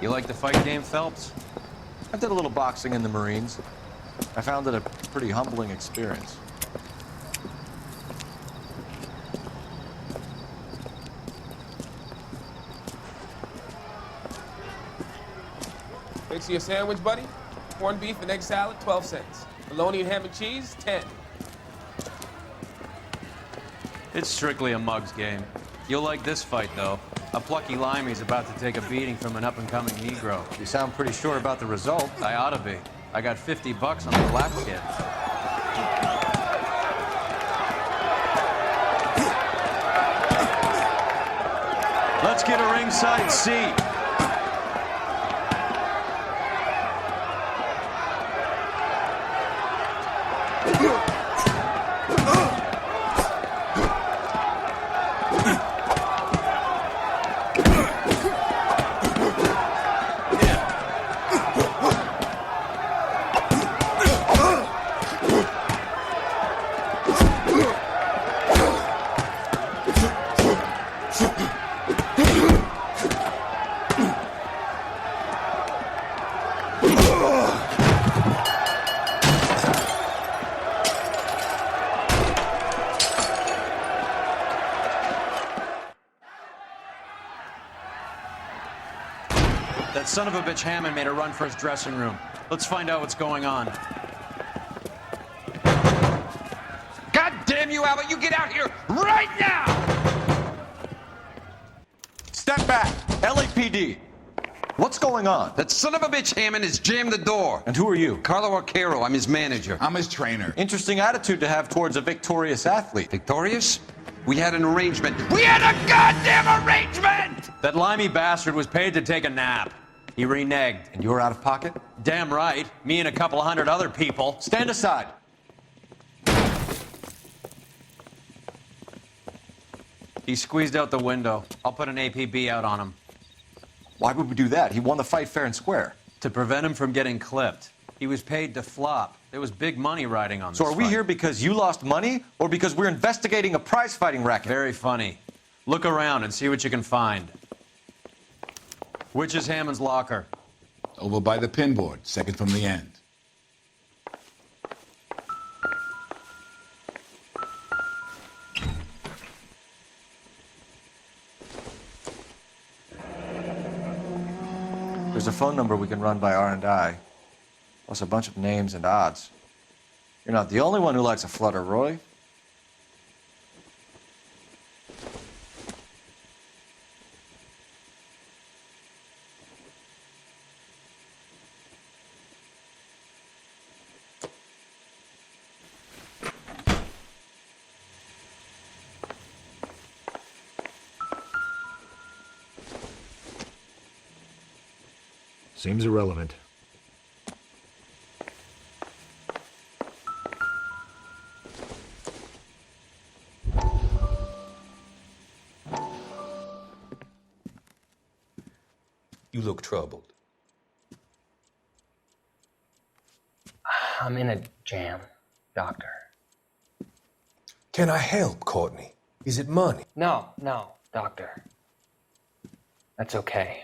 You like the fight game, Phelps? I did a little boxing in the Marines. I found it a pretty humbling experience. Fix you a sandwich, buddy? Corned beef and egg salad, 12 cents. Bologna and ham and cheese, 10. It's strictly a mug's game. You'll like this fight, though. A plucky limey's about to take a beating from an up-and-coming Negro. You sound pretty sure about the result. I ought to be. I got $50 on the black kid. Let's get a ringside seat. That son of a bitch Hammond made a run for his dressing room. Let's find out what's going on. God damn you, Albert! You get out here right now! Step back! LAPD! What's going on? That son of a bitch Hammond has jammed the door. And who are you? Carlo Arcaro, I'm his manager. I'm his trainer. Interesting attitude to have towards a victorious athlete. Victorious? We had an arrangement. We had a goddamn arrangement! That limey bastard was paid to take a nap. He reneged. And you're out of pocket? Damn right. Me and a couple of hundred other people. Stand aside. He squeezed out the window. I'll put an APB out on him. Why would we do that? He won the fight fair and square. To prevent him from getting clipped. He was paid to flop. There was big money riding on this So are we fight. here because you lost money or because we're investigating a prize-fighting racket? Very funny. Look around and see what you can find. Which is Hammond's locker? Over by the pinboard, second from the end. There's a phone number we can run by R&I, plus a bunch of names and odds. You're not the only one who likes a flutter, Roy. Seems irrelevant. You look troubled. I'm in a jam, Doctor. Can I help, Courtney? Is it money? No, Doctor. That's okay.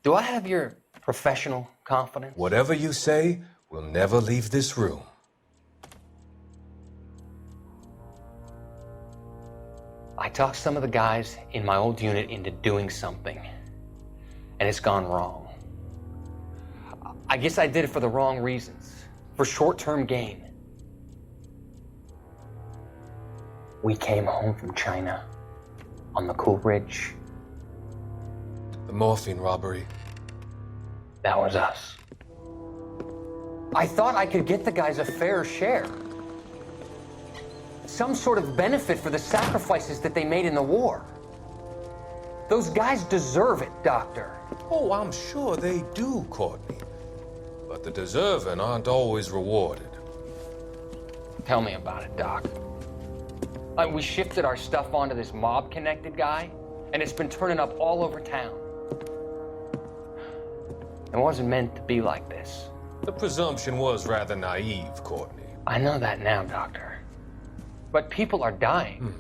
Do I have your professional confidence? Whatever you say, we'll never leave this room. I talked some of the guys in my old unit into doing something, and it's gone wrong. I guess I did it for the wrong reasons, for short-term gain. We came home from China on the Cool Bridge. The morphine robbery. That was us. I thought I could get the guys a fair share. Some sort of benefit for the sacrifices that they made in the war. Those guys deserve it, Doctor. Oh, I'm sure they do, Courtney. But the deserving aren't always rewarded. Tell me about it, Doc. We shifted our stuff onto this mob-connected guy, and it's been turning up all over town. It wasn't meant to be like this. The presumption was rather naive, Courtney. I know that now, Doctor. But people are dying.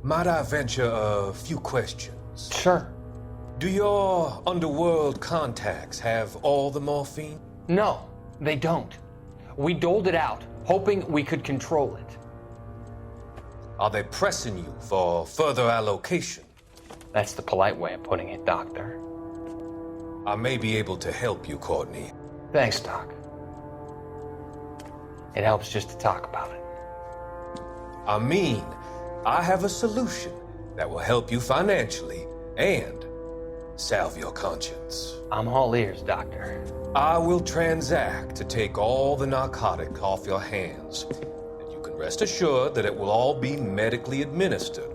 Might I venture a few questions? Sure. Do your underworld contacts have all the morphine? No, they don't. We doled it out, hoping we could control it. Are they pressing you for further allocation? That's the polite way of putting it, Doctor. I may be able to help you, Courtney. Thanks, Doc. It helps just to talk about it. I mean, I have a solution that will help you financially and salve your conscience. I'm all ears, Doctor. I will transact to take all the narcotic off your hands. And you can rest assured that it will all be medically administered.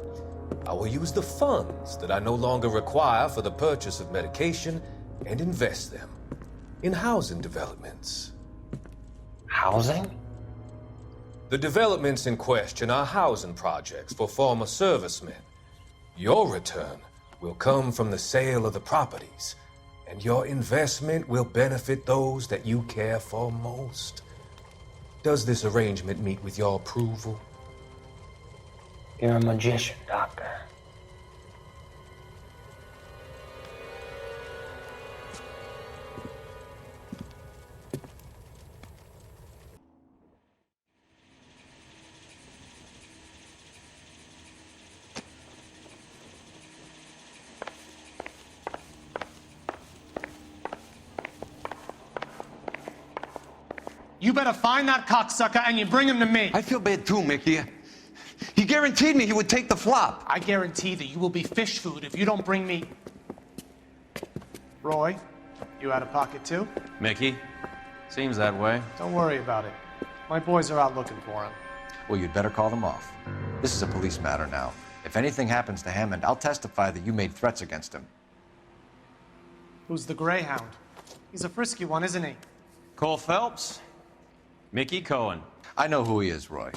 I will use the funds that I no longer require for the purchase of medication and invest them in housing developments. Housing? The developments in question are housing projects for former servicemen. Your return will come from the sale of the properties, and your investment will benefit those that you care for most. Does this arrangement meet with your approval? You're a magician, Doctor. You better find that cocksucker and you bring him to me. I feel bad too, Mickey. He guaranteed me he would take the flop. I guarantee that you will be fish food if you don't bring me... Roy, you out of pocket too? Mickey? Seems that way. Don't worry about it. My boys are out looking for him. Well, you'd better call them off. This is a police matter now. If anything happens to Hammond, I'll testify that you made threats against him. Who's the Greyhound? He's a frisky one, isn't he? Cole Phelps? Mickey Cohen. I know who he is, Roy.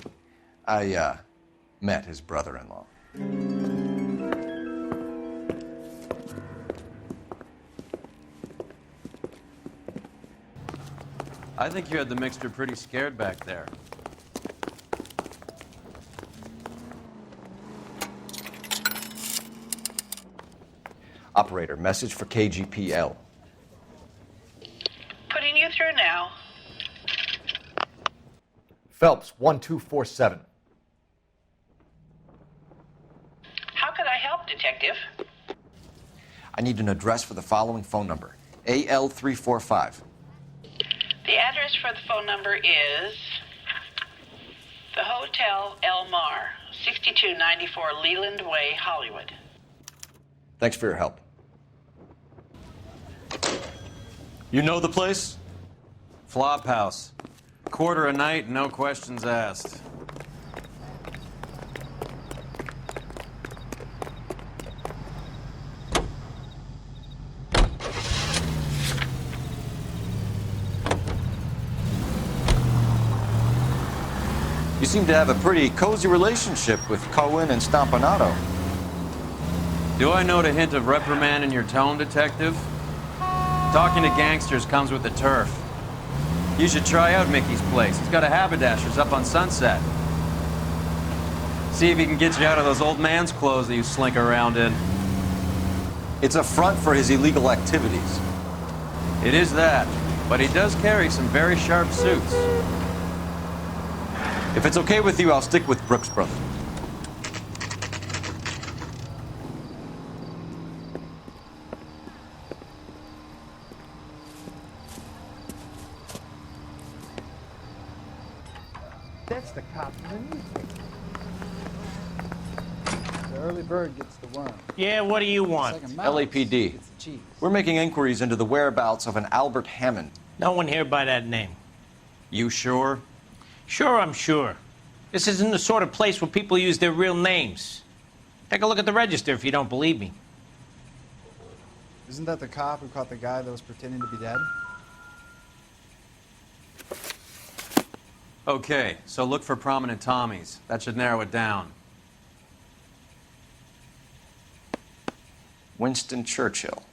I, met his brother-in-law. I think you had the mixture pretty scared back there. Operator, message for KGPL. Putting you through now. Phelps, 1247. How could I help, Detective? I need an address for the following phone number. AL345. The address for the phone number is the Hotel El Mar, 6294 Leland Way, Hollywood. Thanks for your help. You know the place? Flop house. Quarter a night, no questions asked. You seem to have a pretty cozy relationship with Cohen and Stompanato. Do I note a hint of reprimand in your tone, Detective? Talking to gangsters comes with the turf. You should try out Mickey's place. He's got a haberdasher's up on Sunset. See if he can get you out of those old man's clothes that you slink around in. It's a front for his illegal activities. It is that, but he does carry some very sharp suits. If it's okay with you, I'll stick with Brooks Brothers. That's the cop in the newspaper. The early bird gets the worm. Yeah, what do you want? It's like a mouse LAPD. gets the cheese. We're making inquiries into the whereabouts of an Albert Hammond. No one here by that name. You sure? Sure, I'm sure. This isn't the sort of place where people use their real names. Take a look at the register if you don't believe me. Isn't that the cop who caught the guy that was pretending to be dead? Okay, so look for prominent Tommies. That should narrow it down. Winston Churchill.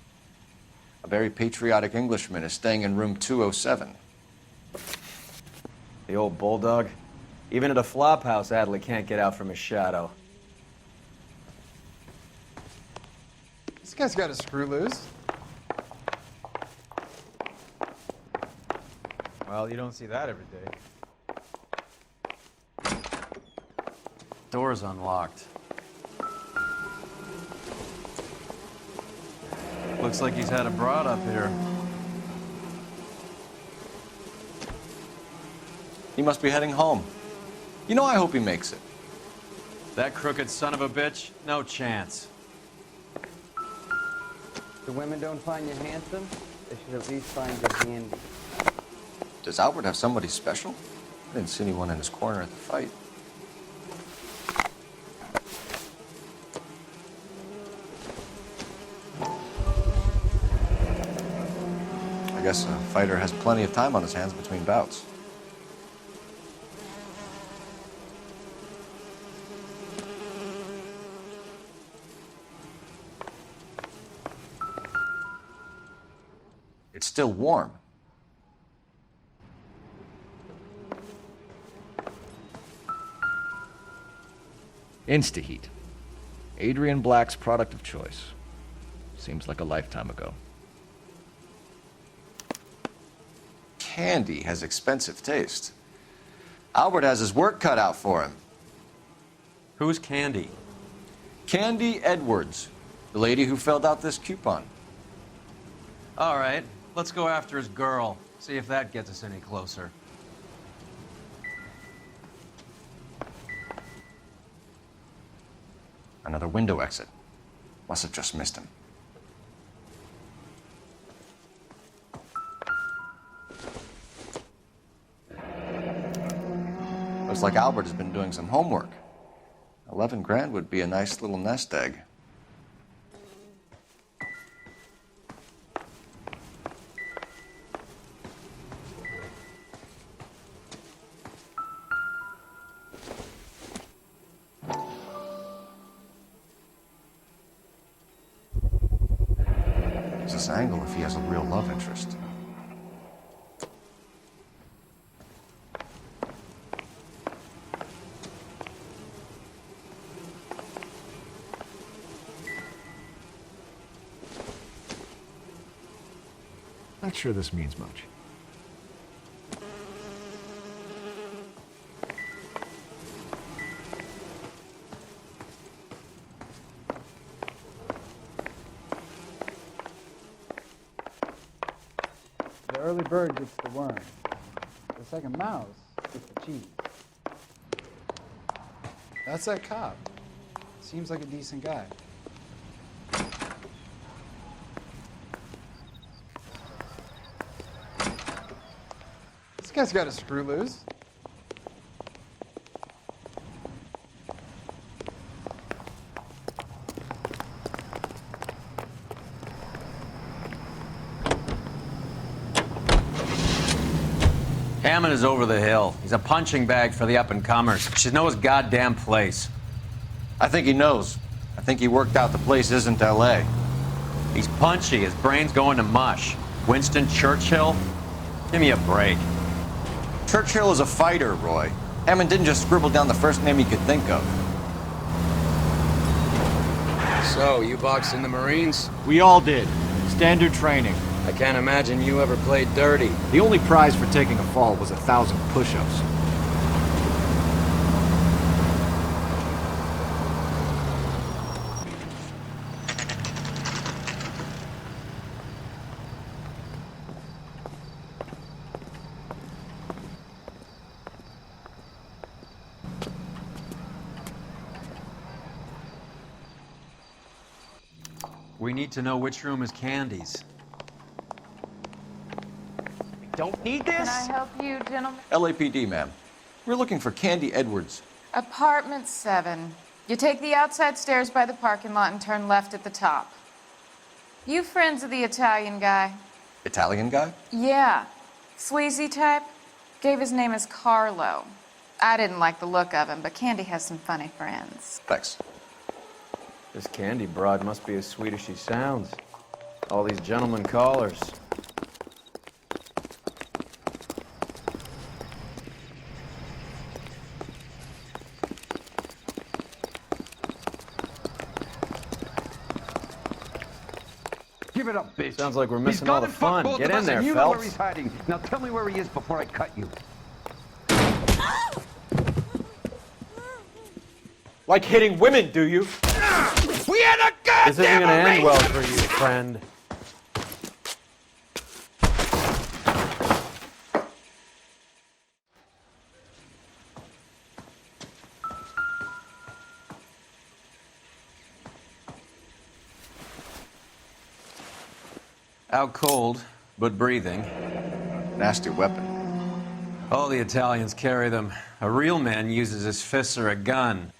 A very patriotic Englishman is staying in room 207. The old bulldog. Even at a flop house, Adley can't get out from his shadow. This guy's got a screw loose. Well, you don't see that every day. Door's unlocked. Looks like he's had a broad up here. He must be heading home. You know, I hope he makes it. That crooked son of a bitch? No chance. If the women don't find you handsome, they should at least find you handy. Does Albert have somebody special? I didn't see anyone in his corner at the fight. I guess a fighter has plenty of time on his hands between bouts. It's still warm. Instaheat. Adrian Black's product of choice. Seems like a lifetime ago. Candy has expensive taste. Albert has his work cut out for him. Who's Candy? Candy Edwards, the lady who filled out this coupon. All right, let's go after his girl. See if that gets us any closer. Another window exit. Must have just missed him. Looks like Albert has been doing some homework. 11 grand would be a nice little nest egg. Use this angle if he has a real love interest. Not sure this means much. The early bird gets the worm. The second mouse gets the cheese. That's that cop. Seems like a decent guy. This guy's got a screw loose. Hammond is over the hill. He's a punching bag for the up-and-comers. You should know his goddamn place. I think he knows. I think he worked out the place isn't L.A. He's punchy. His brain's going to mush. Winston Churchill? Give me a break. Churchill is a fighter, Roy. Hammond didn't just scribble down the first name he could think of. So, you boxed in the Marines? We all did. Standard training. I can't imagine you ever played dirty. The only prize for taking a fall was 1,000 push-ups. We need to know which room is Candy's. Don't need this? Can I help you, gentlemen? LAPD, ma'am. We're looking for Candy Edwards. Apartment 7. You take the outside stairs by the parking lot and turn left at the top. You friends of the Italian guy? Italian guy? Yeah. Sleazy type? Gave his name as Carlo. I didn't like the look of him, but Candy has some funny friends. Thanks. This Candy broad must be as sweet as she sounds. All these gentlemen callers. Give it up, bitch. Sounds like we're He's missing all gone the and fucked fun. both Get of in us, there, and you know where Phelps. he's hiding. Now tell me where he is before I cut you. Like hitting women, do you? We had a goddamn This isn't gonna end arrangement! well for you, friend. Out cold, but breathing. Nasty weapon. All the Italians carry them. A real man uses his fists or a gun.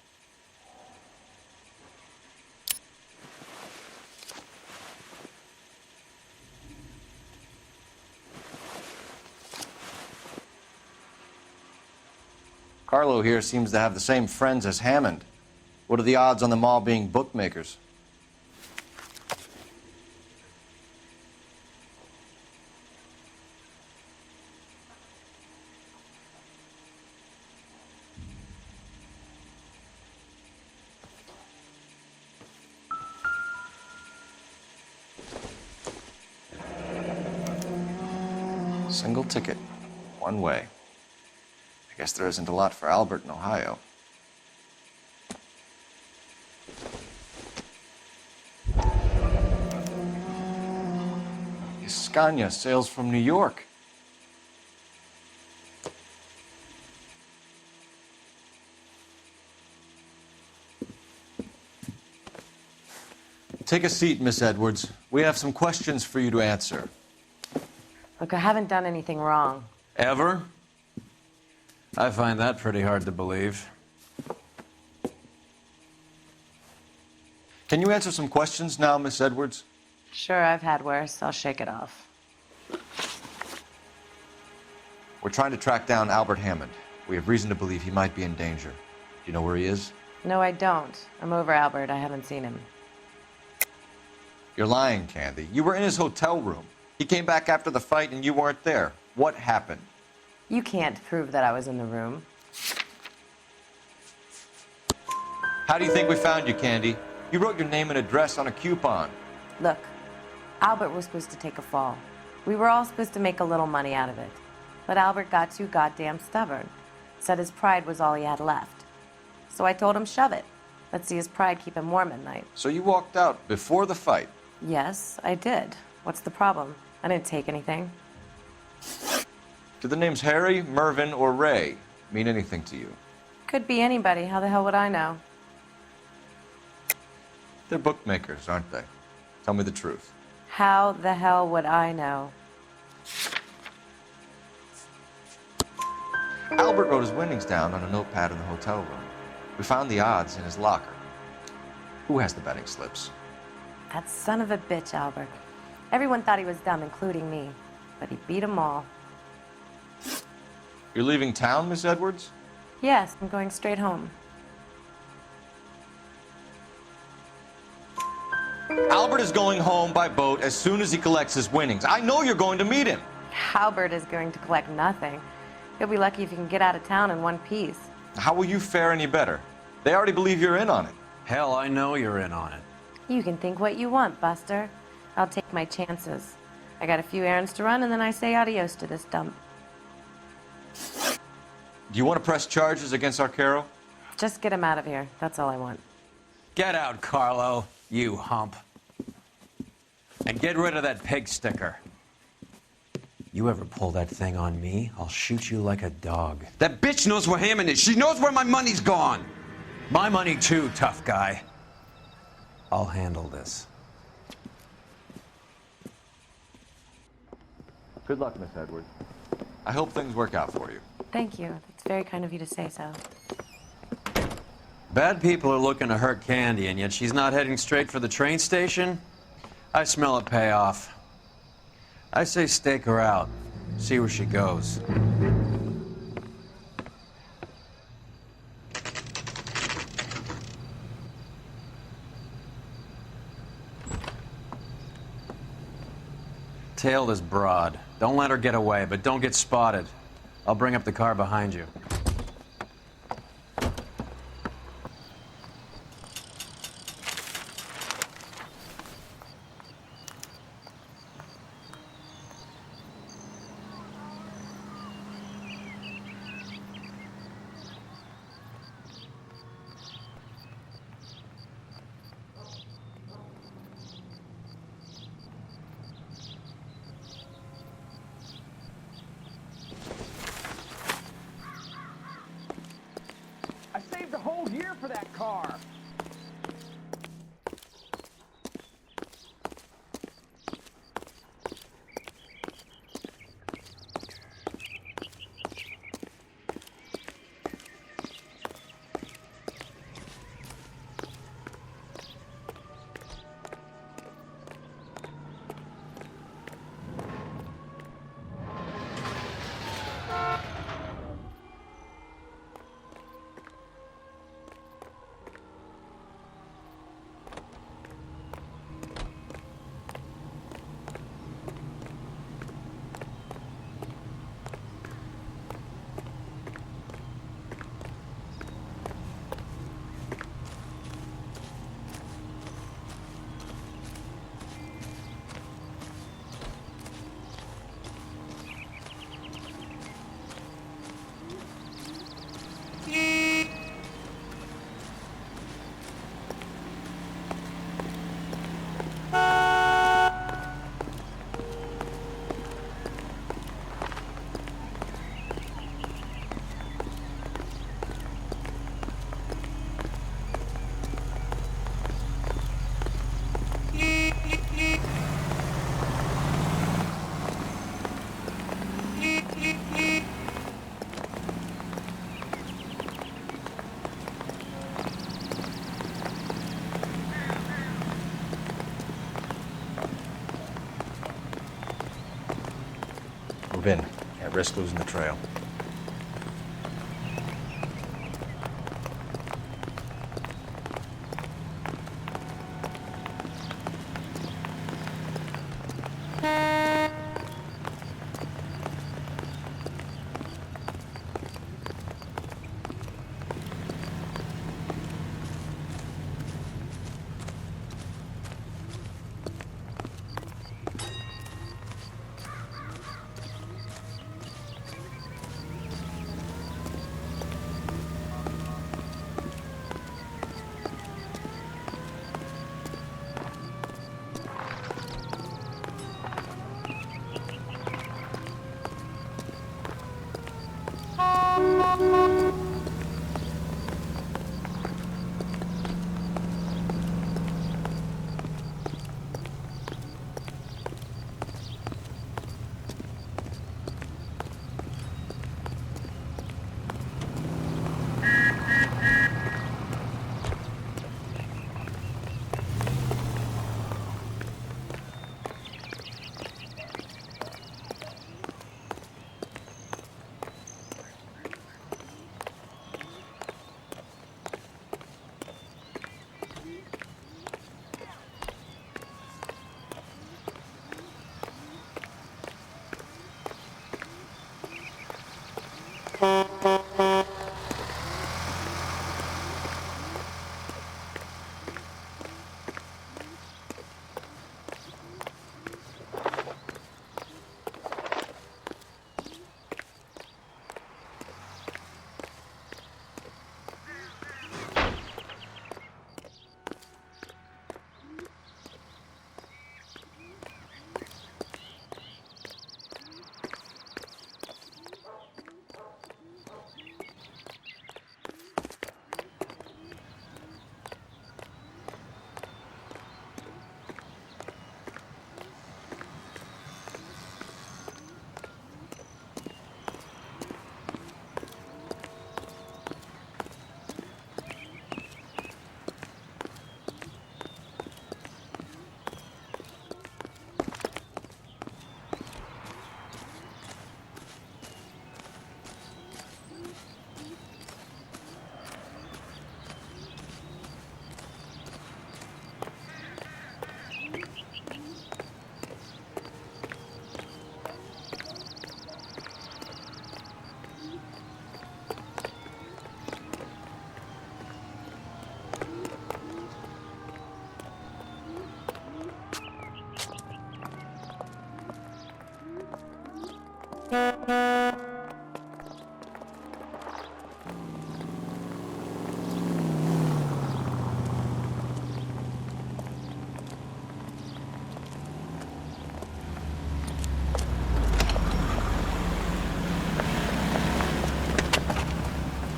Carlo here seems to have the same friends as Hammond. What are the odds on them all being bookmakers? Single ticket, one way. I guess there isn't a lot for Albert in Ohio. Scania sails from New York. Take a seat, Miss Edwards. We have some questions for you to answer. Look, I haven't done anything wrong. Ever? I find that pretty hard to believe. Can you answer some questions now, Miss Edwards? Sure, I've had worse. I'll shake it off. We're trying to track down Albert Hammond. We have reason to believe he might be in danger. Do you know where he is? No, I don't. I'm over Albert. I haven't seen him. You're lying, Candy. You were in his hotel room. He came back after the fight and you weren't there. What happened? You can't prove that I was in the room. How do you think we found you, Candy? You wrote your name and address on a coupon. Look, Albert was supposed to take a fall. We were all supposed to make a little money out of it. But Albert got too goddamn stubborn. Said his pride was all he had left. So I told him, shove it. Let's see his pride keep him warm at night. So you walked out before the fight? Yes, I did. What's the problem? I didn't take anything. Do the names Harry, Mervyn, or Ray mean anything to you? Could be anybody. How the hell would I know? They're bookmakers, aren't they? Tell me the truth. How the hell would I know? Albert wrote his winnings down on a notepad in the hotel room. We found the odds in his locker. Who has the betting slips? That son of a bitch, Albert. Everyone thought he was dumb, including me. But he beat them all. You're leaving town, Miss Edwards? Yes, I'm going straight home. Albert is going home by boat as soon as he collects his winnings. I know you're going to meet him. Albert is going to collect nothing. He'll be lucky if he can get out of town in one piece. How will you fare any better? They already believe you're in on it. Hell, I know you're in on it. You can think what you want, Buster. I'll take my chances. I got a few errands to run, and then I say adios to this dump. Do you want to press charges against Arcaro? Just get him out of here. That's all I want. Get out, Carlo, you hump. And get rid of that pig sticker. You ever pull that thing on me, I'll shoot you like a dog. That bitch knows where Hammond is. She knows where my money's gone. My money too, tough guy. I'll handle this. Good luck, Miss Edwards. I hope things work out for you. Thank you. That's very kind of you to say so. Bad people are looking to hurt Candy, and yet she's not heading straight for the train station? I smell a payoff. I say stake her out. See where she goes. Tail this broad. Don't let her get away, but don't get spotted. I'll bring up the car behind you. for that car. Move in. Can't risk losing the trail.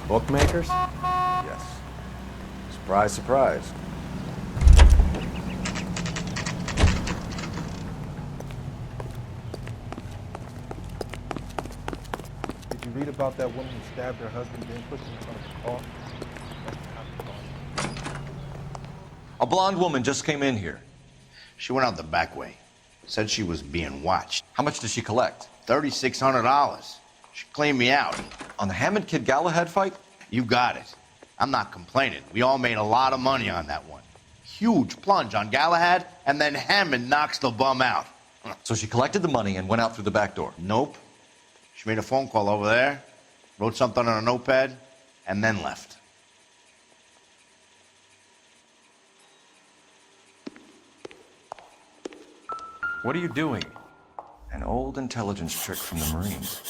Bookmakers? Yes. Surprise, surprise. Did you read about that woman who stabbed her husband, then pushed him in front of the car? A blonde woman just came in here. She went out the back way. Said she was being watched. How much did she collect? $3,600. She cleaned me out. On the Hammond Kid Galahad fight? You got it. I'm not complaining. We all made a lot of money on that one. Huge plunge on Galahad, and then Hammond knocks the bum out. So she collected the money and went out through the back door? Nope. She made a phone call over there, wrote something on a notepad, and then left. What are you doing? An old intelligence trick from the Marines.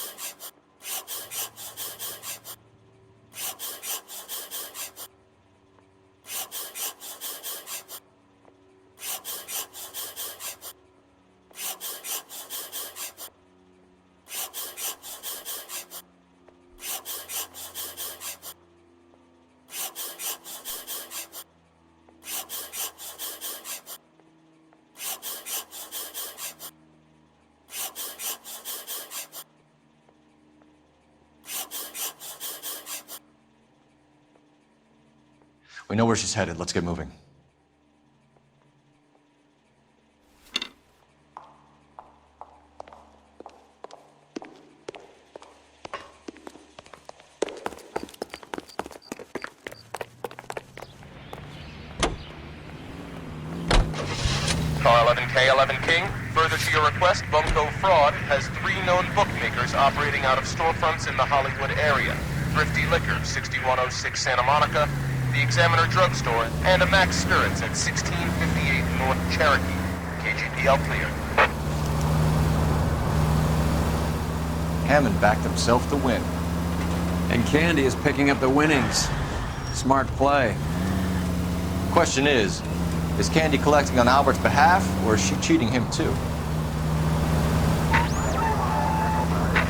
We know where she's headed. Let's get moving. Car 11K, 11 King. Further to your request, Bunko Fraud has 3 known bookmakers operating out of storefronts in the Hollywood area. Thrifty Liquor, 6106 Santa Monica, the Examiner Drugstore, and a Max Spirits at 1658 North Cherokee. KGPL clear. Hammond backed himself to win. And Candy is picking up the winnings. Smart play. Question is Candy collecting on Albert's behalf, or is she cheating him too?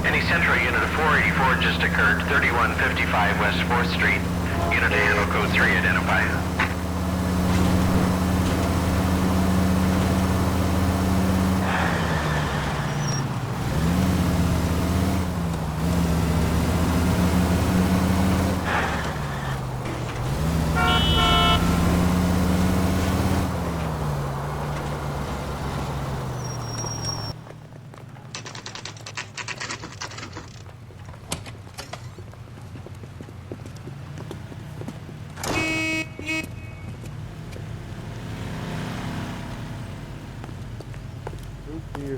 Any Central Unit of 484 just occurred, 3155 West 4th Street. Unit to handle code 3, identify.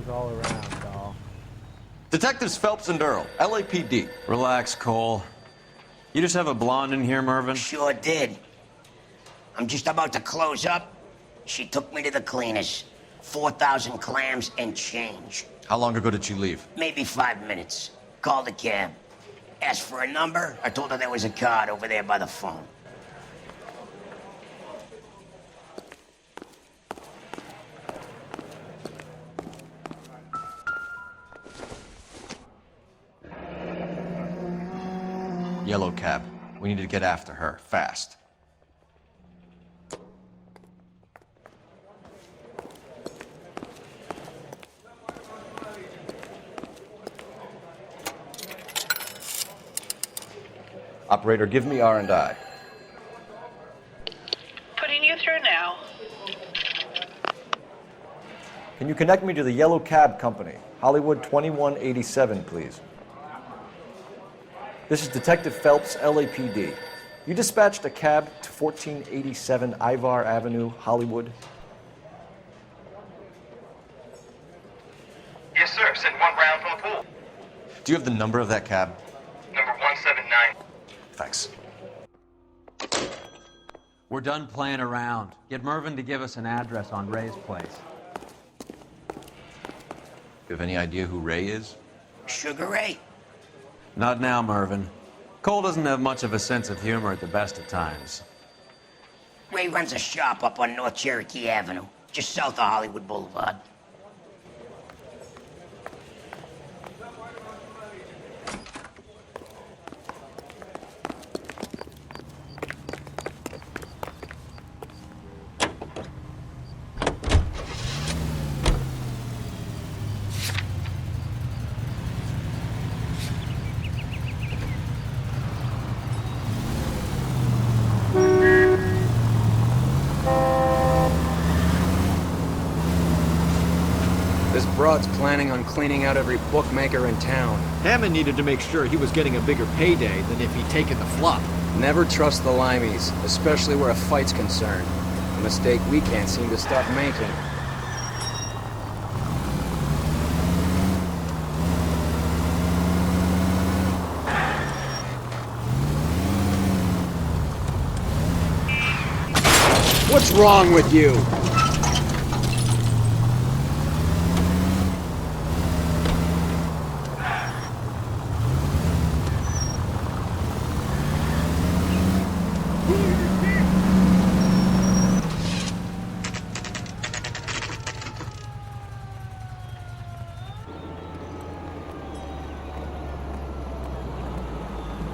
All around, doll. Detectives Phelps and Earle, LAPD. Relax, Cole. You just have a blonde in here, Mervyn? Sure did. I'm just about to close up. She took me to the cleaners. 4,000 clams and change. How long ago did she leave? Maybe 5 minutes. Called a cab. Asked for a number. I told her there was a card over there by the phone. Yellow cab. We need to get after her, fast. Operator, give me R&I. Putting you through now. Can you connect me to the Yellow Cab Company? Hollywood 2187, please. This is Detective Phelps, LAPD. You dispatched a cab to 1487 Ivar Avenue, Hollywood. Yes, sir. Send 1 round from the pool. Do you have the number of that cab? Number 179. Thanks. We're done playing around. Get Mervyn to give us an address on Ray's place. You have any idea who Ray is? Sugar Ray? Not now, Mervyn. Cole doesn't have much of a sense of humor at the best of times. Ray runs a shop up on North Cherokee Avenue, just south of Hollywood Boulevard. Fraud's planning on cleaning out every bookmaker in town. Hammond needed to make sure he was getting a bigger payday than if he'd taken the flop. Never trust the limeys, especially where a fight's concerned. A mistake we can't seem to stop making. What's wrong with you?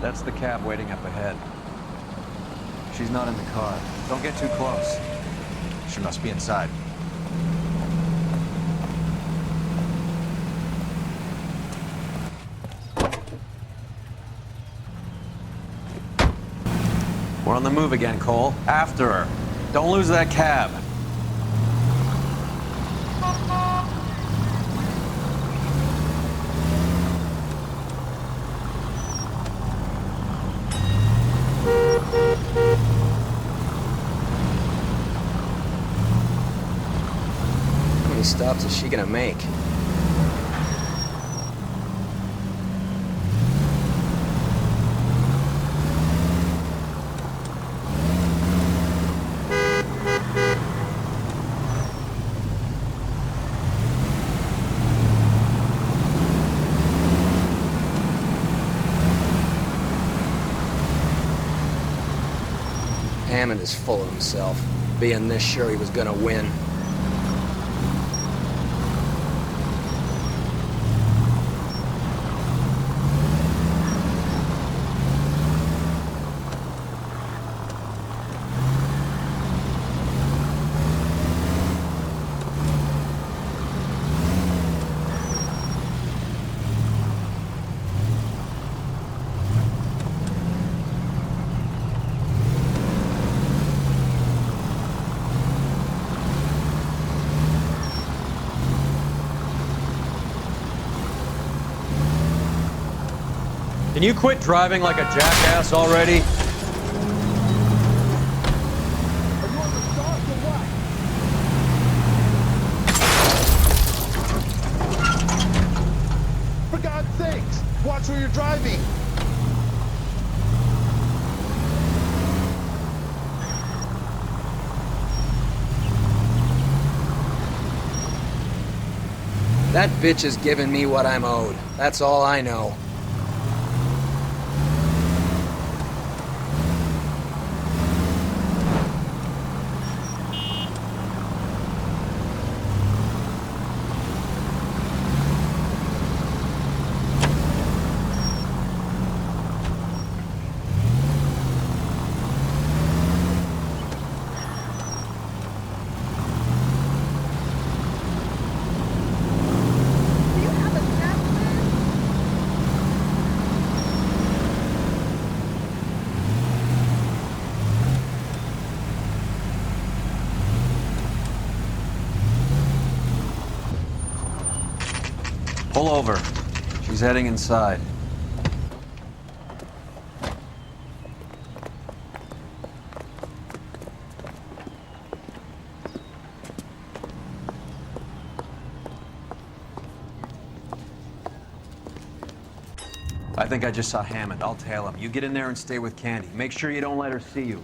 That's the cab waiting up ahead. She's not in the car. Don't get too close. She must be inside. We're on the move again, Cole. After her. Don't lose that cab. How many stops is she gonna make? Hammond is full of himself, being this sure he was gonna win. Can you quit driving like a jackass already? For God's sakes, watch where you're driving. That bitch is giving me what I'm owed. That's all I know. Pull over. She's heading inside. I think I just saw Hammond. I'll tail him. You get in there and stay with Candy. Make sure you don't let her see you.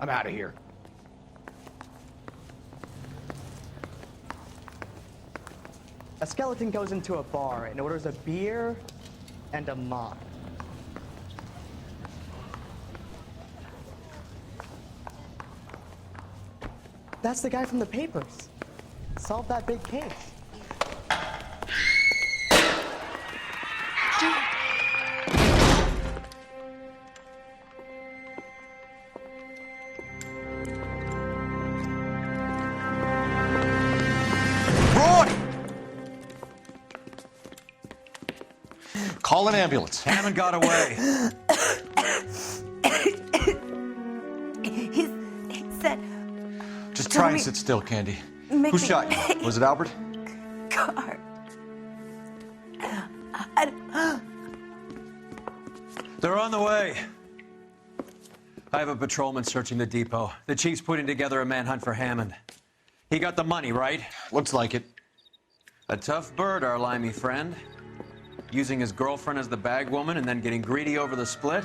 I'm out of here. A skeleton goes into a bar and orders a beer and a mop. That's the guy from the papers. Solve that big case. Call an ambulance. Hammond got away. Try and sit still, Candy. Who shot you? Was it Albert? Car. They're on the way. I have a patrolman searching the depot. The chief's putting together a manhunt for Hammond. He got the money, right? Looks like it. A tough bird, our limey friend. Using his girlfriend as the bag woman and then getting greedy over the split.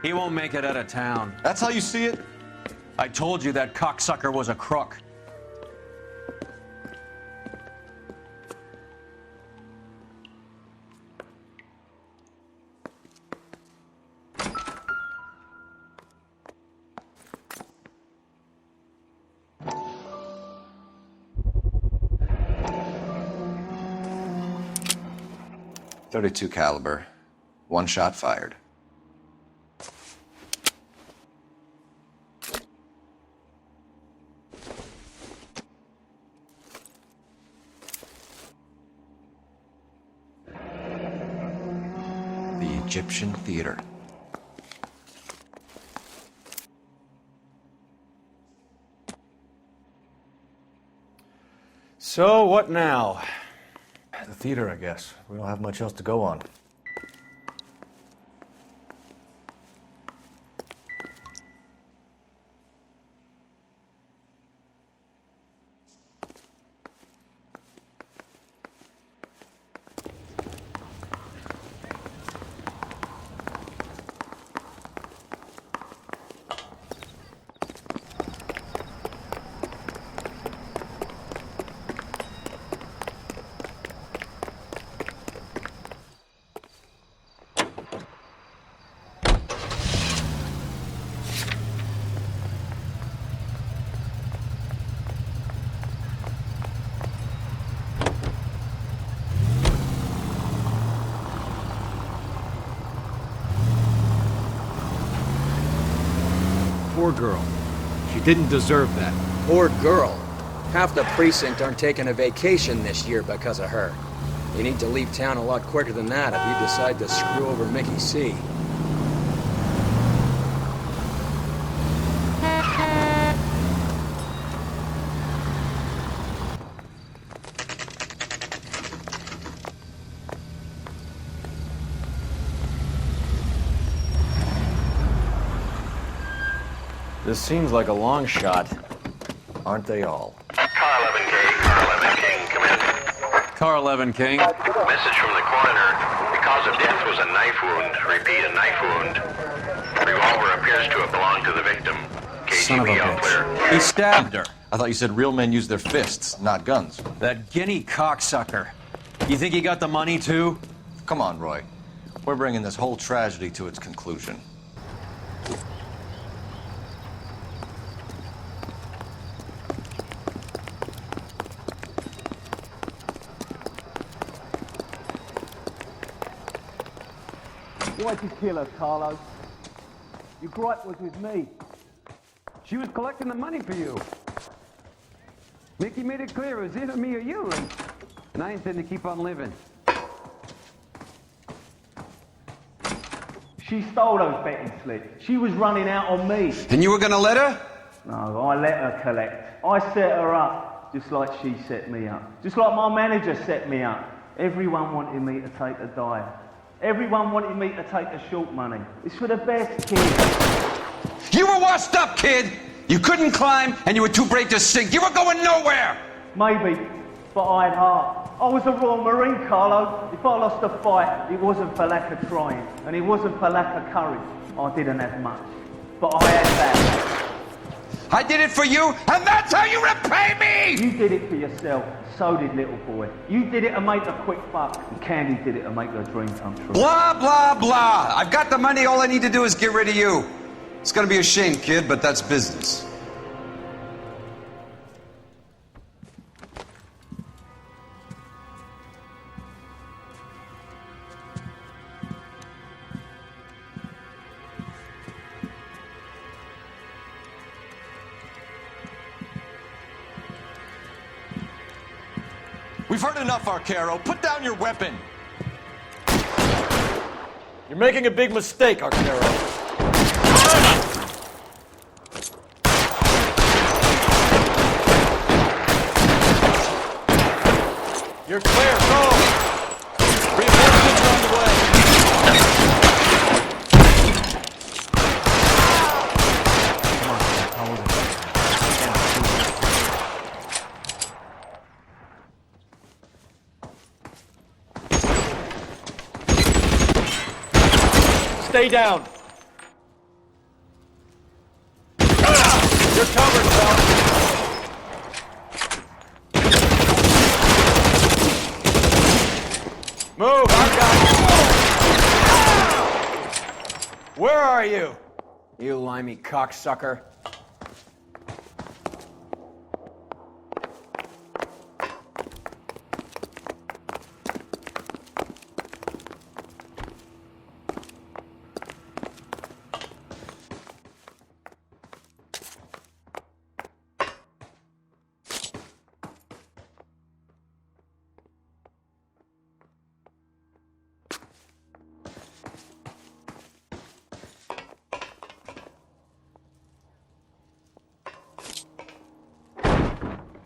He won't make it out of town. That's how you see it? I told you that cocksucker was a crook. .32 caliber. One shot fired. The Egyptian Theater. So, what now? The theater, I guess. We don't have much else to go on. Poor girl. She didn't deserve that. Poor girl. Half the precinct aren't taking a vacation this year because of her. You need to leave town a lot quicker than that if you decide to screw over Mickey C. This seems like a long shot. Aren't they all? Car 11K, Car 11 King, come in. Car 11 King. Message from the coroner. The cause of death was a knife wound. Repeat, a knife wound. Revolver appears to have belonged to the victim. Son of a KGB all clear. bitch. He stabbed her. I thought you said real men use their fists, not guns. That guinea cocksucker. You think he got the money, too? Come on, Roy. We're bringing this whole tragedy to its conclusion. Why'd you kill her, Carlo? Your gripe was with me. She was collecting the money for you. Mickey made it clear it was either me or you, and I intend to keep on living. She stole those betting slips. She was running out on me. And you were gonna let her? No, I let her collect. I set her up, just like she set me up. Just like my manager set me up. Everyone wanted me to take a dive. Everyone wanted me to take the short money. It's for the best, kid. You were washed up, kid! You couldn't climb, and you were too brave to sink. You were going nowhere! Maybe, but I had heart. I was a Royal Marine, Carlo. If I lost a fight, it wasn't for lack of trying, and it wasn't for lack of courage. I didn't have much, but I had that. I did it for you, and that's how you repay me! You did it for yourself. So did little boy. You did it to make a quick buck, and Candy did it to make her dream come true. Blah, blah, blah. I've got the money. All I need to do is get rid of you. It's gonna be a shame, kid, but that's business. We've heard enough, Arcaro. Put down your weapon. You're making a big mistake, Arcaro. You're clear. Go! Reinforcements are on the way. Come on, hold it. Stay down. You're covered, Phelps. Move, I've got you. Where are you? You limey cocksucker.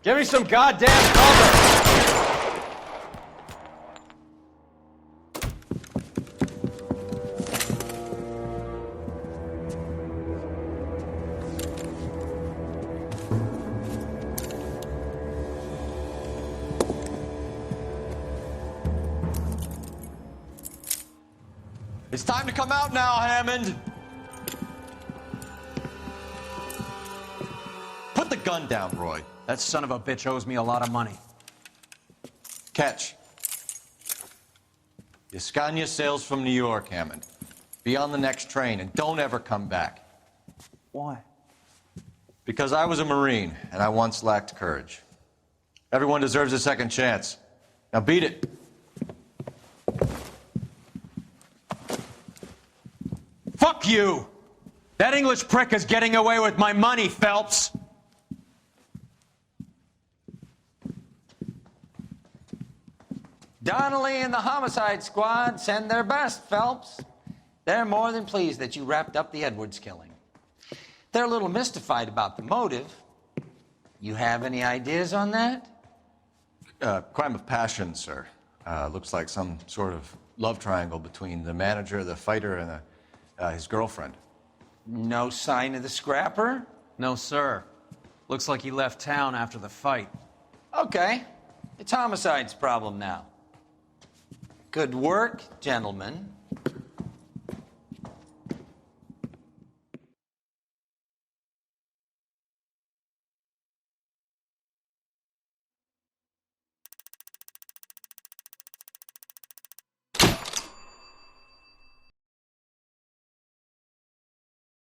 Give me some goddamn cover! It's time to come out now, Hammond. Put the gun down, Roy. That son of a bitch owes me a lot of money. Catch. Yascania sails from New York, Hammond. Be on the next train and don't ever come back. Why? Because I was a Marine and I once lacked courage. Everyone deserves a second chance. Now beat it. Fuck you! That English prick is getting away with my money, Phelps! Donnelly and the homicide squad send their best, Phelps. They're more than pleased that you wrapped up the Edwards killing. They're a little mystified about the motive. You have any ideas on that? Crime of passion, sir. Looks like some sort of love triangle between the manager, the fighter, and his girlfriend. No sign of the scrapper? No, sir. Looks like he left town after the fight. Okay. It's homicide's problem now. Good work, gentlemen.